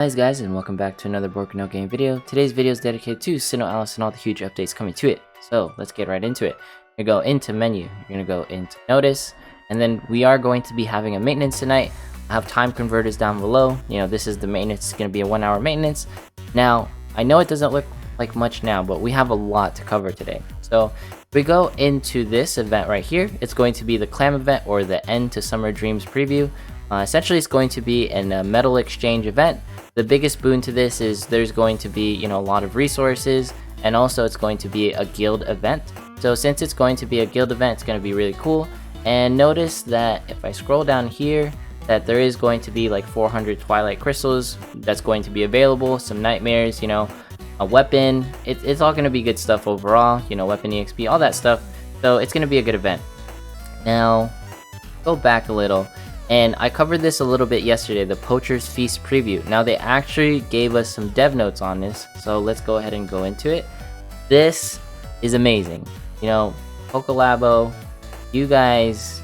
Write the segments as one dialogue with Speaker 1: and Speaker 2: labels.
Speaker 1: Guys, and welcome back to another Broken Note game video. Today's video is dedicated to SINoALICE and all the huge updates coming to it. So let's get right into it. You're going to go into menu, you're going to go into notice, and then we are going to be having a maintenance tonight. I have time converters down below. This is the maintenance. It's going to be a 1 hour maintenance. Now, I know it doesn't look like much now, but we have a lot to cover today. So if we go into this event right here, it's going to be the clam event, or the End to Summer Dreams preview. Essentially, it's going to be a metal exchange event. The biggest boon to this is there's going to be, a lot of resources, and also it's going to be a guild event. So since it's going to be a guild event, it's going to be really cool. And notice that if I scroll down here, that there is going to be like 400 Twilight Crystals that's going to be available, some nightmares, a weapon. It's all going to be good stuff overall, weapon EXP, all that stuff. So it's going to be a good event. Now, go back a little. And I covered this a little bit yesterday, the Poacher's Feast preview. Now they actually gave us some dev notes on this, so let's go ahead and go into it. This is amazing. Pokelabo, you guys,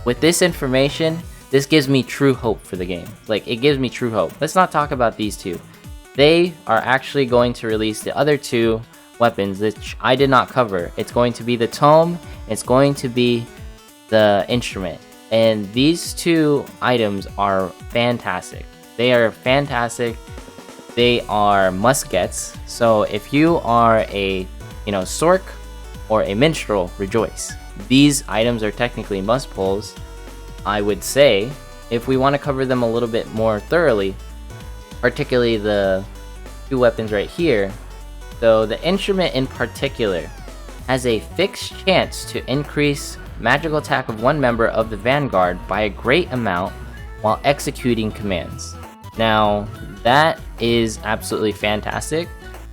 Speaker 1: with this information, this gives me true hope for the game. It gives me true hope. Let's not talk about these two. They are actually going to release the other two weapons, which I did not cover. It's going to be the tome, it's going to be the instrument. And these two items are fantastic. They are fantastic. They are must-gets. So if you are a, Sork or a Minstrel, rejoice. These items are technically must-pulls. I would say, if we want to cover them a little bit more thoroughly, particularly the two weapons right here. So the instrument in particular has a fixed chance to increase magical attack of one member of the Vanguard by a great amount while executing commands. Now, that is absolutely fantastic.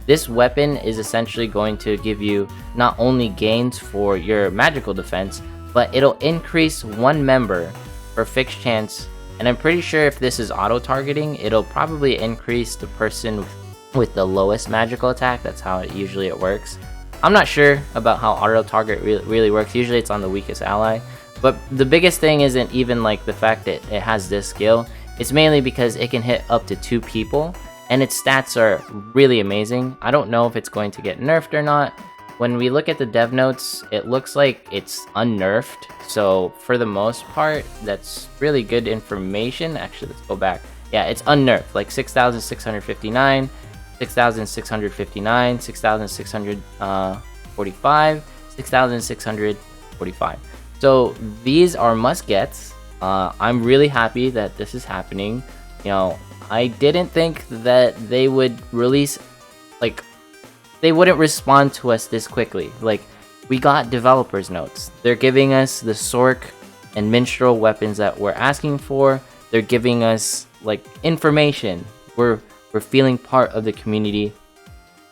Speaker 1: This weapon is essentially going to give you not only gains for your magical defense, but it'll increase one member for fixed chance. And I'm pretty sure if this is auto-targeting, it'll probably increase the person with the lowest magical attack. That's how it works. I'm not sure about how auto target really works. Usually it's on the weakest ally, but the biggest thing isn't even the fact that it has this skill. It's mainly because it can hit up to 2 people, and its stats are really amazing. I don't know if it's going to get nerfed or not. When we look at the dev notes, it looks like it's unnerfed. So for the most part, that's really good information. Actually, let's go back. Yeah, it's unnerfed, like 6,659. 6,659, 6,645, 6,645. So these are must-gets. I'm really happy that this is happening. I didn't think that they would release, they wouldn't respond to us this quickly. We got developers notes. They're giving us the Sork and Minstrel weapons that we're asking for. They're giving us information. We're feeling part of the community,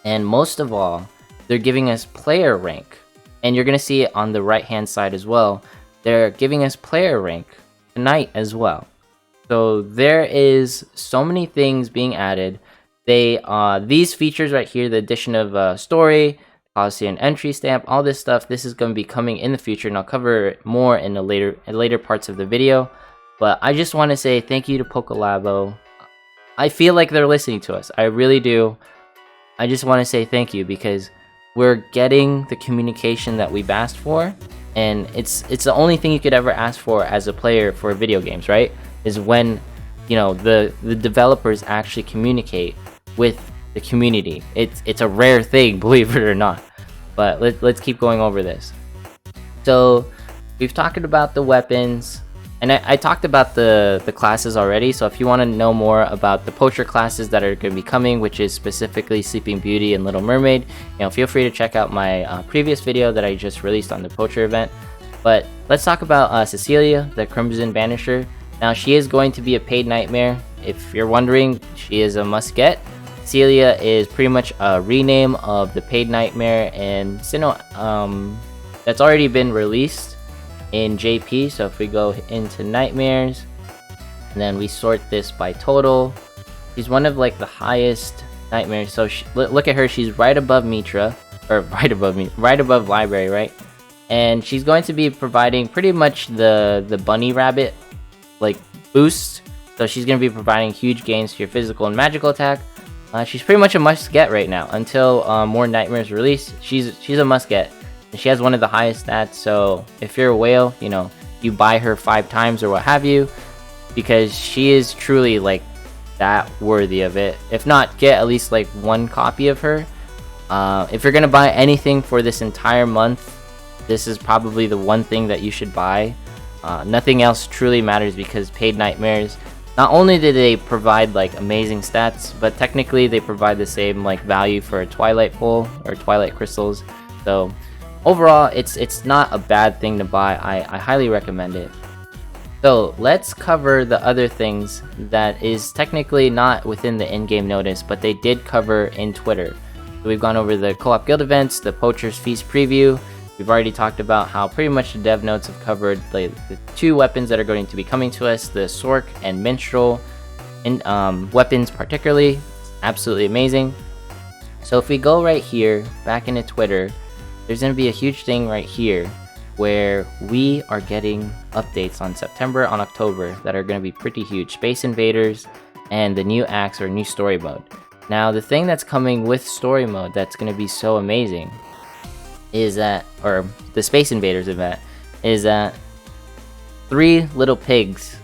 Speaker 1: and most of all, they're giving us player rank, and you're gonna see it on the right hand side as well. They're giving us player rank tonight as well. So there is so many things being added. These features right here, the addition of story, Coliseum entry stamp, all this stuff, this is going to be coming in the future, and I'll cover it more in the later parts of the video. But I just want to say thank you to Pokelabo. I feel like they're listening to us. I really do. I just want to say thank you, because we're getting the communication that we've asked for, and it's the only thing you could ever ask for as a player for video games, right? Is when the developers actually communicate with the community. It's a rare thing, believe it or not. But let's keep going over this. So we've talked about the weapons. And I talked about the classes already, so if you want to know more about the Poacher classes that are going to be coming, which is specifically Sleeping Beauty and Little Mermaid, feel free to check out my previous video that I just released on the Poacher event. But let's talk about Cecilia, the Crimson Banisher. Now, she is going to be a paid nightmare. If you're wondering, she is a must-get. Cecilia is pretty much a rename of the paid nightmare, and that's already been released in JP. So if we go into nightmares, and then we sort this by total, she's one of the highest nightmares. So look at her, she's right above Mitra, or right above library, right? And she's going to be providing pretty much the bunny rabbit boost. So she's going to be providing huge gains to your physical and magical attack. She's pretty much a must-get right now. Until more Nightmares release, she's a must-get. And she has one of the highest stats, so if you're a whale, you know, you buy her 5 times or what have you, because she is truly, like, that worthy of it. If not, get at least, like, 1 copy of her. If you're going to buy anything for this entire month, this is probably the one thing that you should buy. Nothing else truly matters, because Paid Nightmares, not only do they provide like amazing stats, but technically they provide the same like value for Twilight Pull or Twilight Crystals. So overall, it's not a bad thing to buy. I highly recommend it. So let's cover the other things that is technically not within the in-game notice, but they did cover in Twitter. So we've gone over the co-op guild events, the Poacher's Feast preview. We've already talked about how pretty much the dev notes have covered the 2 weapons that are going to be coming to us, the Sork and Minstrel weapons particularly. Absolutely amazing. So if we go right here, back into Twitter, there's going to be a huge thing right here where we are getting updates on September, on October that are going to be pretty huge. Space Invaders and the new acts or new story mode. Now the thing that's coming with story mode that's going to be so amazing is that, or the Space Invaders event, is that 3 Little Pigs,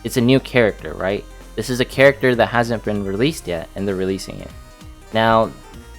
Speaker 1: it's a new character, right? This is a character that hasn't been released yet, and they're releasing it. Now,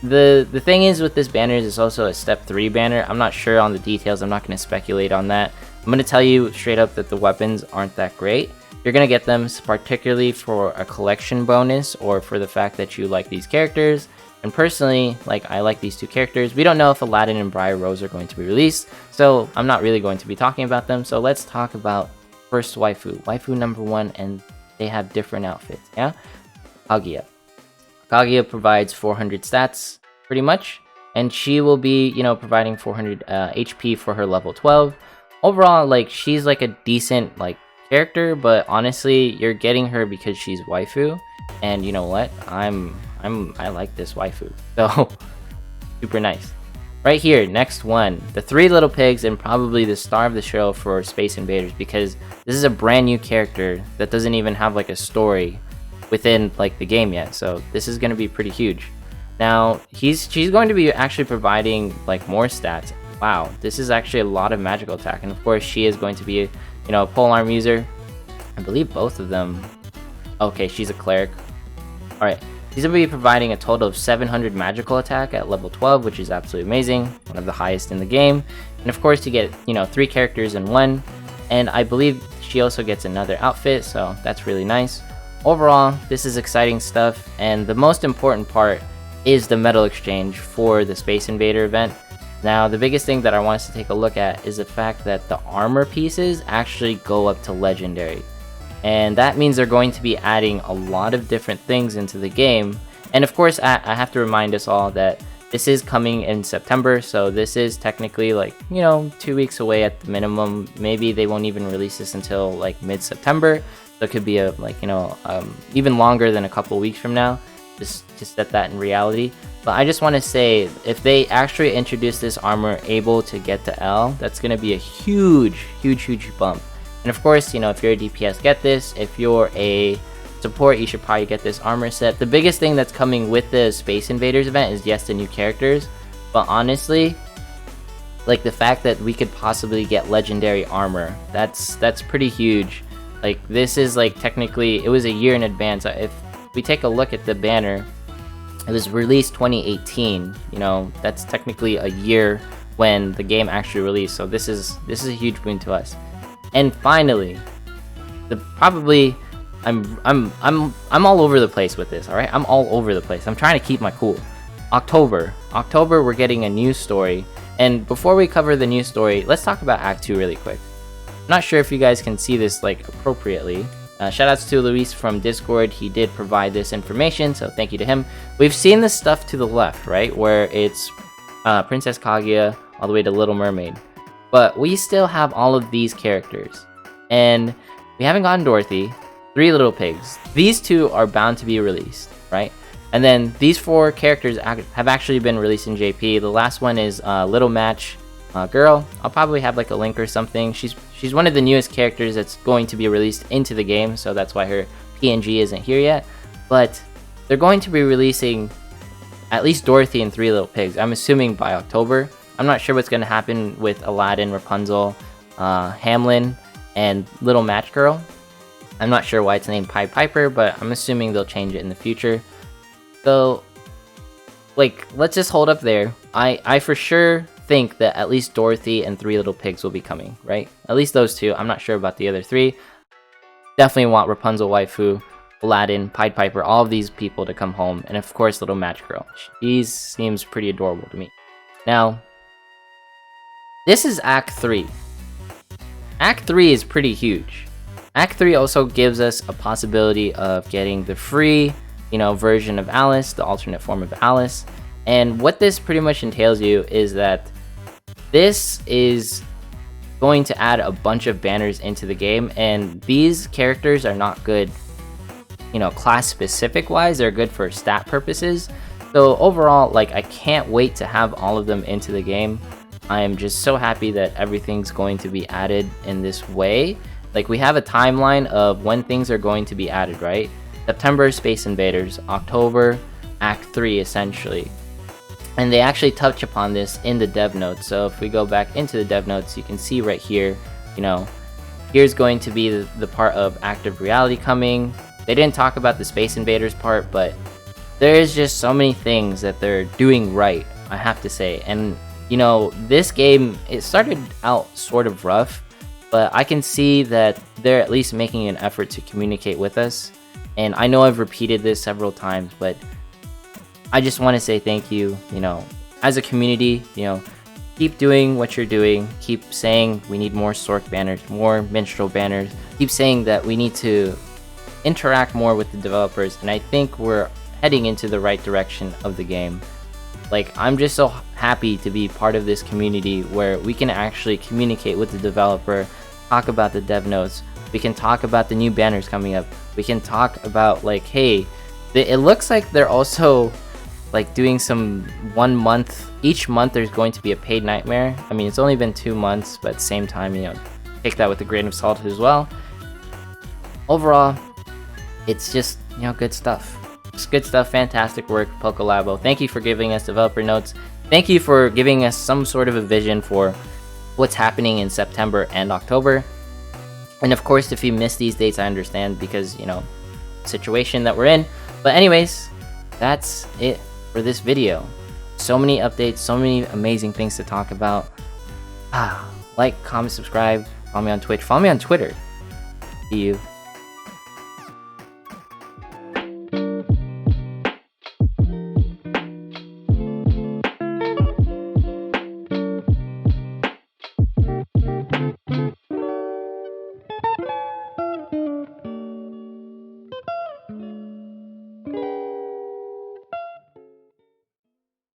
Speaker 1: the thing is with this banner is it's also a step 3 banner. I'm not sure on the details, I'm not going to speculate on that. I'm going to tell you straight up that the weapons aren't that great. You're going to get them particularly for a collection bonus, or for the fact that you like these characters. And personally, like, I like these 2 characters. We don't know if Aladdin and Briar Rose are going to be released, so I'm not really going to be talking about them. So let's talk about first waifu number 1, and they have different outfits. Yeah, Kaguya provides 400 stats pretty much, and she will be, you know, providing 400 HP for her level 12. Overall, like, she's like a decent like character, but honestly, you're getting her because she's waifu, and you know what, I like this waifu, so super nice. Right here, next one, the 3 Little Pigs, and probably the star of the show for Space Invaders, because this is a brand new character that doesn't even have like a story within like the game yet, so this is going to be pretty huge. Now she's going to be actually providing like more stats. Wow, this is actually a lot of magical attack, and of course she is going to be, you know, a polearm user. I believe both of them. Okay, she's a cleric. All right. He's going to be providing a total of 700 magical attack at level 12, which is absolutely amazing, one of the highest in the game. And of course, you get, you know, 3 characters in 1, and I believe she also gets another outfit, so that's really nice. Overall, this is exciting stuff, and the most important part is the medal exchange for the Space Invader event. Now, the biggest thing that I want us to take a look at is the fact that the armor pieces actually go up to legendary. And that means they're going to be adding a lot of different things into the game. And of course, I have to remind us all that this is coming in September, so this is technically like, you know, 2 weeks away at the minimum. Maybe they won't even release this until like mid-September. So it could be a, like, you know, even longer than a couple weeks from now. Just set that in reality. But I just want to say, if they actually introduce this armor able to get to L, that's going to be a huge bump. And of course, you know, if you're a DPS, get this. If you're a support, you should probably get this armor set. The biggest thing that's coming with the Space Invaders event is, yes, the new characters, but honestly, like, the fact that we could possibly get legendary armor, that's pretty huge. Like, this is like, technically, it was a year in advance. If we take a look at the banner, it was released 2018. You know, that's technically a year when the game actually released. So this is a huge boon to us. And finally, I'm all over the place with this, all right? I'm all over the place. I'm trying to keep my cool. October, we're getting a new story. And before we cover the new story, let's talk about Act 2 really quick. I'm not sure if you guys can see this like appropriately. Shoutouts to Luis from Discord. He did provide this information, so thank you to him. We've seen this stuff to the left, right? Where it's Princess Kaguya all the way to Little Mermaid. But we still have all of these characters. And we haven't gotten Dorothy. 3 Little Pigs. These 2 are bound to be released, right? And then these 4 characters have actually been released in JP. The last one is Little Match Girl. I'll probably have like a link or something. She's one of the newest characters that's going to be released into the game, so that's why her PNG isn't here yet, but they're going to be releasing at least Dorothy and Three Little Pigs. I'm assuming by October. I'm not sure what's going to happen with Aladdin, Rapunzel, Hamlin, and Little Match Girl. I'm not sure why it's named Pied Piper, but I'm assuming they'll change it in the future. So, like, let's just hold up there. I for sure think that at least Dorothy and Three Little Pigs will be coming, right? At least those two. I'm not sure about the other three. Definitely want Rapunzel Waifu, Aladdin, Pied Piper, all of these people to come home, and of course Little Match Girl. She seems pretty adorable to me. Now, this is Act 3. Act 3 is pretty huge. Act 3 also gives us a possibility of getting the free, version of Alice, the alternate form of Alice. And what this pretty much entails you is that this is going to add a bunch of banners into the game, and these characters are not good, class specific wise. They're good for stat purposes. So overall, like, I can't wait to have all of them into the game. I am just so happy that everything's going to be added in this way. Like, we have a timeline of when things are going to be added, right? September, Space Invaders. October, Act 3, essentially. And they actually touch upon this in the dev notes. So if we go back into the dev notes, you can see right here, here's going to be the part of active reality coming. They didn't talk about the Space Invaders part, but there's just so many things that they're doing right, I have to say. And, this game, it started out sort of rough, but I can see that they're at least making an effort to communicate with us. And I know I've repeated this several times, but I just want to say thank you, as a community, keep doing what you're doing. Keep saying we need more Stork banners, more Minstrel banners. Keep saying that we need to interact more with the developers, and I think we're heading into the right direction of the game. Like, I'm just so happy to be part of this community where we can actually communicate with the developer, talk about the dev notes, we can talk about the new banners coming up, we can talk about, like, hey, it looks like they're also like doing some 1 month, each month there's going to be a paid nightmare. I mean, it's only been 2 months, but at the same time, take that with a grain of salt as well. Overall, it's just, good stuff. It's good stuff. Fantastic work, Pocolabo. Thank you for giving us developer notes. Thank you for giving us some sort of a vision for what's happening in September and October. And of course, if you miss these dates, I understand, because, situation that we're in. But anyways, that's it for this video. So many updates, so many amazing things to talk about. Like, comment, subscribe, follow me on Twitch, follow me on Twitter. See you